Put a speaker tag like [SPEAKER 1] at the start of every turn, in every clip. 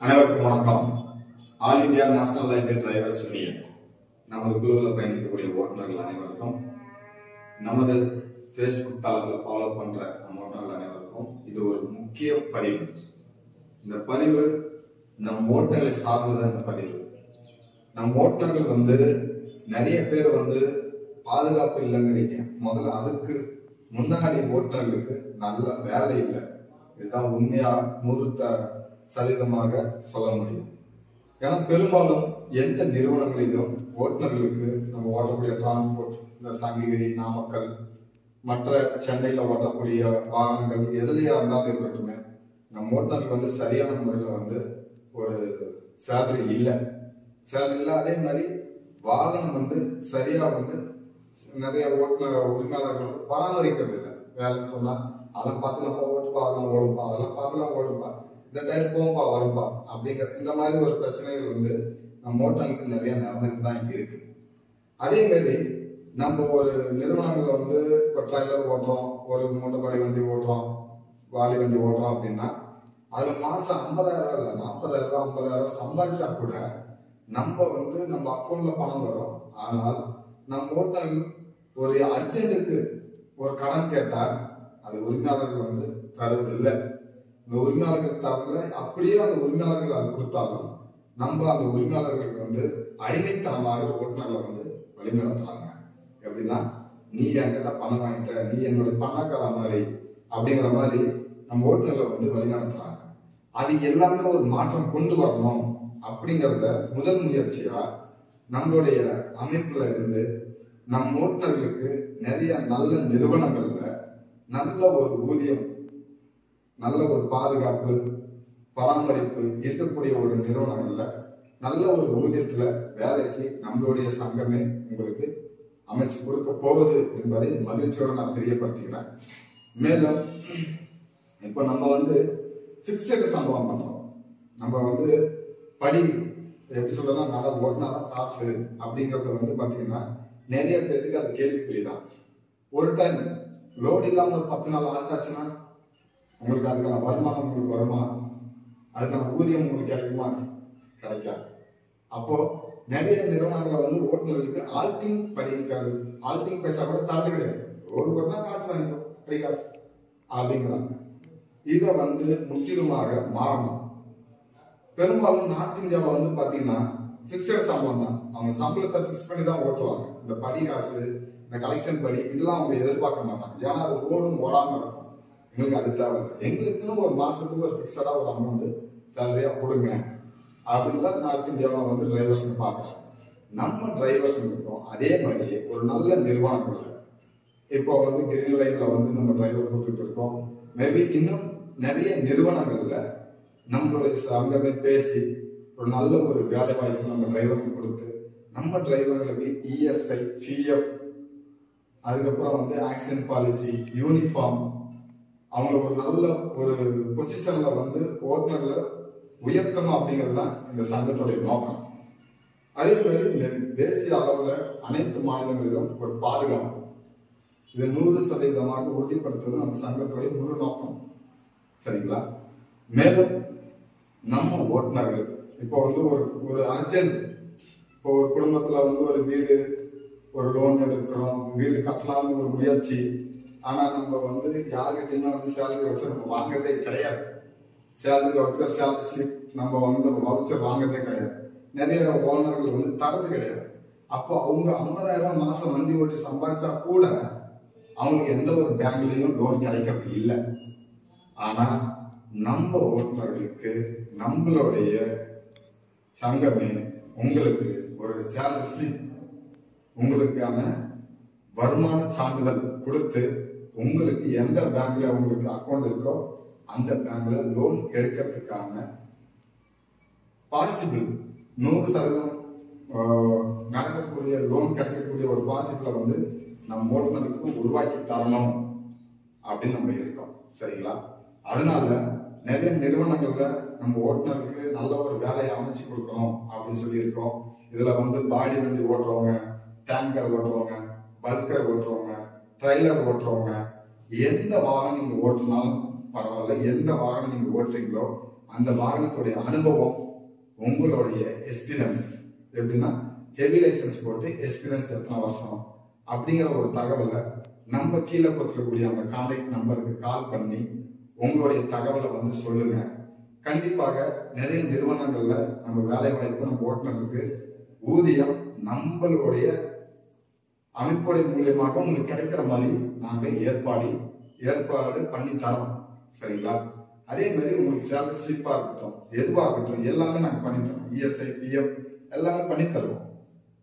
[SPEAKER 1] அனைவருக்கும் வணக்கம். All India national lineway drivers union நமது குழுவில் பயணிக்கக்கூடிய ஓட்டுநர்கள் அனைவருக்கும், நமது ஃபேஸ்புக் தளத்தில் ஃபாலோ பண்ற நம்ம ஓட்டுநர்கள் அனைவருக்கும் இது ஒரு முக்கிய பதிவு. இந்த பதிவு நம் ஓட்டுநர்களை சார்ந்தது. இந்த பதிவு நம் ஓட்டுநர்கள் நிறைய பேர் பாதுகாப்பு இல்லைங்கிறீங்க. முதல்ல அதுக்கு முன்னாடி ஓட்டுநர்களுக்கு நல்ல வேலை இல்லை. இதுதான் உண்மையா 100% சொல்ல முடியும். ஏன்னா பெரும்பாலும் எந்த நிறுவனங்களிலும் ஓட்டுநர்களுக்கு நம்ம ஓட்டக்கூடிய டிரான்ஸ்போர்ட், இந்த சங்ககிரி, நாமக்கல், மற்ற சென்னையில ஓட்டக்கூடிய வாகனங்கள் எதுலையா இருந்தாலும் இருக்கட்டுமே, நம்ம ஓட்டுநர்கள் சரியான முறையில ஒரு சேலரி இல்லை. அதே மாதிரி வாகனம் சரியா நிறைய ஓட்டுநர் உரிமையாளர்கள் பராமரிக்கிறது இல்லை. வேலைக்கு சொன்னா அதை பார்த்துலாம் ஓட்டுப்பா, அதெல்லாம் ஓடுப்பா, அதெல்லாம் பார்த்துலாம் ஓடுப்பா, இந்த டைம் போம்பா வரும்பா அப்படிங்கிற இந்த மாதிரி ஒரு பிரச்சனைகள் நம்ம ஓட்டுநர்களுக்கு நிறைய நடந்துட்டு தான் இருக்கு. அதே மாதிரி நம்ம ஒரு நிறுவனங்கள்ல இப்போ ட்ரைலர் ஓட்டுறோம், ஒரு மூட்டைப்படை வண்டி ஓட்டுறோம், வாலி வண்டி ஓட்டுறோம் அப்படின்னா அதுல மாசம் 50,000 இல்லை 40,000 50,000 சம்பாதிச்சா கூட நம்ம நம்ம அக்கௌண்ட்ல பணம் வரும். ஆனால் நம்ம ஓட்டுநர்கள் ஒரு அர்ஜென்ட்டுக்கு ஒரு கடன் கேட்டா அது உரிமையாளர்கள் தருவதில்லை. இந்த உரிமையாளர்கள் தரல. அப்படியே அந்த உரிமையாளர்கள் அது கொடுத்தாலும் நம்ம அந்த உரிமையாளர்களுக்கு அடிமைத்தனமாக ஓட்டுநர்களை வழிநடத்துறாங்க. எப்படின்னா, நீ என்கிட்ட பணம் வாங்கிட்ட, நீ என்னோட பணக்கார மாதிரி அப்படிங்கிற மாதிரி நம்ம ஓட்டுநர்களை வழிநடத்துறாங்க. அது எல்லாமே ஒரு மாற்றம் கொண்டு வரணும் அப்படிங்கிறத முதல் முயற்சியா நம்மளுடைய அமைப்புல இருந்து நம் ஓட்டுநர்களுக்கு நிறைய நல்ல நிறுவனங்கள்ல நல்ல ஒரு ஊதியம், நல்ல ஒரு பாதுகாப்பு, பராமரிப்பு இருக்கக்கூடிய ஒரு நிறுவனங்கள்ல நல்ல ஒரு ஊதியத்துல வேலைக்கு நம்மளுடைய சங்கமே உங்களுக்கு அமைச்சு கொடுக்க போகுது என்பதை மகிழ்ச்சியோட நான் தெரியப்படுத்துகிறேன். மேலும் இப்ப நம்ம பிக்சடு சம்பளம் பண்றோம். நம்ம படி எப்படி சொல்றதுன்னா, நட ஓட்டினாதான் காசு அப்படிங்கறது பாத்தீங்கன்னா நிறைய பேருக்கு அது கேள்விக்குறிதான். ஒரு டைம் லோடு இல்லாம ஒரு 10 நாள் ஆட்டாச்சுன்னா உங்களுக்கு அதுக்கான வருமானம் உங்களுக்கு வருமா? அதுக்கான ஊதியம் உங்களுக்கு கிடைக்குமா? கிடைக்காது. அப்போ நிறைய நிறுவனங்களை ஓட்டுநர்களுக்கு ஆல்டிங் படி இருக்காது, ஆல்டிங் பைசா கூட தரது கிடையாது. ரோடு ஓட்டினா காசு வாங்கிக்கும், படி காசு அப்படிங்கிறாங்க. இதை முற்றிலுமாக மாறணும். பெரும்பாலும் நார்த் இந்தியாவில் பாத்தீங்கன்னா பிக்சட் சம்பளம் தான். அவங்க சம்பளத்தை பிக்ஸ் பண்ணி தான் ஓட்டுவாங்க. இந்த படி காசு, இந்த கலெக்ஷன் படி இதெல்லாம் அவங்க எதிர்பார்க்க மாட்டாங்க. ஏன்னா அது ஓடும் ஓடாம இருக்கும். எங்களுக்கு அது தேவையில்லை. எங்களுக்குன்னு ஒரு மாசத்துக்கு ஒரு பிக்சடா ஒரு அமௌண்ட் சேலரியா கொடுங்க அப்படின்னு தான் நார்த் இந்தியாவில் டிரைவர்ஸ் பாக்குறாங்க. நம்ம டிரைவர்ஸ் இருக்கும் அதே மாதிரி ஒரு நல்ல நிறுவனங்கள்ல இப்போ கிரீன் லைன்ல நம்ம டிரைவர் கொடுத்துட்டு இருக்கோம். மேபி இன்னும் நிறைய நிறுவனங்கள்ல நம்மளுடைய சங்கமே பேசி ஒரு நல்ல ஒரு வேலை வாய்ப்பு நம்ம டிரைவருக்கு கொடுத்து, நம்ம டிரைவர்களுக்கு இஎஸ்ஐ, பிஎஃப், அதுக்கப்புறம் ஆக்சிடென்ட் பாலிசி, யூனிஃபார்ம், அவங்க ஒரு நல்ல ஒரு பொசிஷன்ல ஓட்டுநர்களை உயர்த்தணும் அப்படிங்கிறது தான் இந்த சங்கத்துடைய நோக்கம். அதே மாதிரி தேசிய அளவுல அனைத்து மாநிலங்களிலும் ஒரு பாதுகாப்பு, இது 100% உறுதிப்படுத்துவது நம்ம சங்கத்துடைய முழு நோக்கம். சரிங்களா? மேலும் நம்ம ஓட்டுநர்கள் இப்போ ஒரு அர்ஜென்ட், இப்போ ஒரு குடும்பத்துல ஒரு வீடு, ஒரு லோன் எடுக்கிறோம், வீடு கட்டலாம்னு ஒரு முயற்சி. ஆனா நம்ம யாருக்கிட்டையுமே சேலரி வச்சு நம்ம வாங்குறதே கிடையாது. சேலரி வச்சர், சேலரி ஸ்லிப் நம்ம வவுச்சர் வாங்குறதே கிடையாது. நிறைய ஓனர்கள் தரது கிடையாது. அப்போ அவங்க 50,000 மாசம் வண்டி ஓட்டி சம்பாதிச்சா கூட அவங்களுக்கு எந்த ஒரு பேங்க்லயும் லோன் கிடைக்கிறது இல்லை. ஆனா நம்ம ஓட்டுநர்களுக்கு நம்மளுடைய சங்கமே உங்களுக்கு ஒரு சேலரி ஸ்லிப், உங்களுக்கான வருமான சான்றிதழ் கொடுத்து, உங்களுக்கு எந்த பேங்க்ல உங்களுக்கு அக்கௌண்ட் இருக்கோ அந்த பேங்க்ல லோன் எடுக்கிறதுக்கான பாசிபிள் 100% நடக்கக்கூடிய லோன் கிடைக்கக்கூடிய ஒரு பாசிபிள நம்ம ஓட்டுநருக்கு உருவாக்கி தரணும் அப்படின்னு நம்ம இருக்கோம். சரிங்களா? அதனால நிறைய நிறுவனங்கள்ல நம்ம ஓட்டுநருக்கு நல்ல ஒரு வேலையை அமைச்சு கொடுக்கணும் அப்படின்னு சொல்லி இருக்கோம். இதுல பாடி வண்டி ஓட்டுறவங்க, டேங்கர் ஓட்டுறவங்க, பல்கர் ஓட்டுறவங்க, ட்ரைலர் ஓட்டுறவங்க, எந்த வாகனம் நீங்க ஓட்டுனாலும் பரவாயில்ல, எந்த வாகனம் நீங்க ஓட்டுறீங்களோ அந்த வாகனத்துடைய அனுபவம், உங்களுடைய எக்ஸ்பீரியன்ஸ் எப்படின்னா ஹெவி லைசன்ஸ் போட்டு எக்ஸ்பீரியன்ஸ் எத்தனை வருஷம் அப்படிங்கிற ஒரு தகவலை நம்ம கீழே கொடுத்துருக்கக்கூடிய அந்த கான்டாக்ட் நம்பருக்கு கால் பண்ணி உங்களுடைய தகவலை வந்து சொல்லுங்க. கண்டிப்பாக நிறைய நிறுவனங்கள்ல நம்ம வேலை வாய்ப்பு, நம்ம ஓட்டுநருக்கு ஊதியம் நம்மளுடைய அமைப்புடைய மூலியமாக உங்களுக்கு கிடைக்கிற மாதிரி நாங்க ஏற்பாடு பண்ணி தரோம். சரிங்களா? அதே மாதிரி உங்களுக்கு சேலரி ஸ்லிப்பா இருக்கட்டும், எதுவா இருக்கட்டும், எல்லாமே நாங்க பண்ணி தரோம். இஎஸ்ஐ, பிஎஃப் எல்லாமே பண்ணி தருவோம்.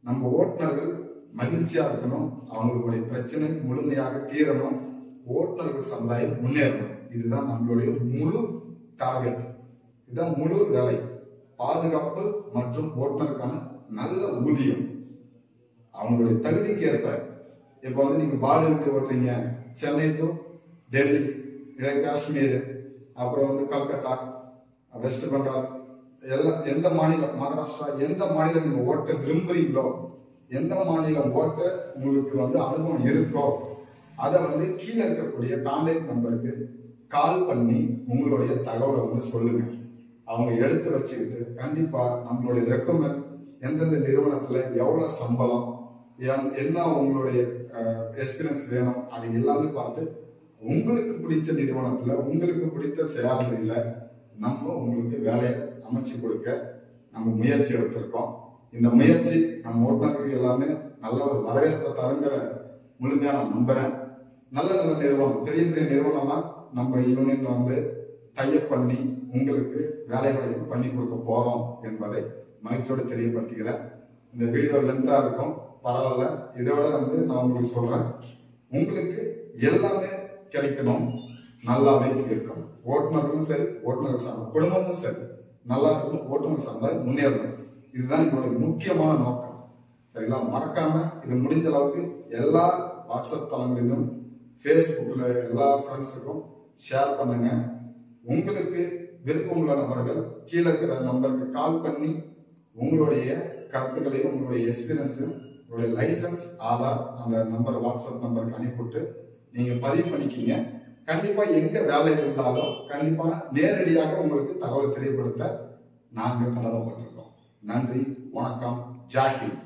[SPEAKER 1] நம்ம ஓட்டுநர்கள் மகிழ்ச்சியா இருக்கணும், அவங்களுடைய பிரச்சனை முழுமையாக தீரணும், ஓட்டுநர்கள் சமுதாயம் முன்னேறணும். இதுதான் நம்மளுடைய முழு டார்கெட். இதுதான் முழு வேலை. பாதுகாப்பு மற்றும் ஓட்டுநருக்கான நல்ல ஊதியம், அவங்களுடைய தகுதிக்கு ஏற்ப. இப்ப வந்து நீங்க பாலிவுட் ஓட்டுறீங்க, சென்னை டு டெல்லி, காஷ்மீர், அப்புறம் வந்து கல்கத்தா, வெஸ்ட் பெங்கால், எல்லாம் எந்த மாநிலம், மகாராஷ்டிரா, எந்த மாநிலம் நீங்க ஓட்ட விரும்புறீங்களோ, எந்த மாநிலம் ஓட்ட உங்களுக்கு வந்து அனுபவம் இருக்கோ, அதை வந்து கீழே இருக்கக்கூடிய கான்டாக்ட் நம்பருக்கு கால் பண்ணி உங்களுடைய தகவலை வந்து சொல்லுங்க. அவங்க எடுத்து வச்சுக்கிட்டு கண்டிப்பா நம்மளுடைய ரெக்கமெண்ட் எந்தெந்த நிறுவனத்துல எவ்வளவு சம்பளம், என்ன உங்களுடைய எக்ஸ்பீரியன்ஸ் வேணும், அது எல்லாமே பார்த்து உங்களுக்கு பிடிச்ச நிறுவனத்துல உங்களுக்கு பிடித்த சேலரியில நம்ம உங்களுக்கு வேலையை அமைச்சு கொடுக்க நம்ம முயற்சி எடுத்திருக்கோம். இந்த முயற்சி நம்ம ஓட்டுநர்கள் எல்லாமே நல்ல ஒரு வரவேற்பை தருங்கிற முழுமையா நான் நம்புறேன். நல்ல நல்ல நிறுவனம், பெரிய பெரிய நிறுவனம்லாம் நம்ம யூனியன்ல வந்து டைப் பண்ணி உங்களுக்கு வேலை வாய்ப்பு பண்ணி கொடுக்க போறோம் என்பதை மகிழ்ச்சியோட தெரியப்படுத்திக்கிறேன். இந்த வீடியோ லென்த்தா இருக்கும், பரவாயில்ல. இதோட வந்து நான் உங்களுக்கு சொல்றேன், உங்களுக்கு எல்லாமே கிடைக்கணும், நல்லாவே இருக்கணும். ஓட்டுநர்களும் சரி, ஓட்டுநர்கள் சார்ந்த குடும்பமும் சரி நல்லா இருக்கணும், ஓட்டுநர் சார்ந்தால் முன்னேறணும். இதுதான் என்னுடைய முக்கியமான நோக்கம். சரிங்களா? மறக்காம இது முடிஞ்ச அளவுக்கு எல்லா வாட்ஸ்அப் தளங்களிலும், ஃபேஸ்புக்ல எல்லா ஃப்ரெண்ட்ஸுக்கும் ஷேர் பண்ணுங்க. உங்களுக்கு விருப்பமுள்ள நபர்கள் கீழே இருக்கிற நம்பருக்கு கால் பண்ணி உங்களுடைய கருத்துக்களையும் உங்களுடைய எக்ஸ்பீரியன்ஸும் உங்களுடைய லைசன்ஸ், ஆதார் அந்த நம்பர் வாட்ஸ்அப் நம்பருக்கு அனுப்பிவிட்டு நீங்க பதிவு பண்ணிக்கிங்க. கண்டிப்பா எங்க வேலை இருந்தாலும் கண்டிப்பா நேரடியாக உங்களுக்கு தகவல் தெரியப்படுத்த நாங்கள் கடமைப்பட்டிருக்கோம். நன்றி, வணக்கம், ஜாய் ஹிந்த்.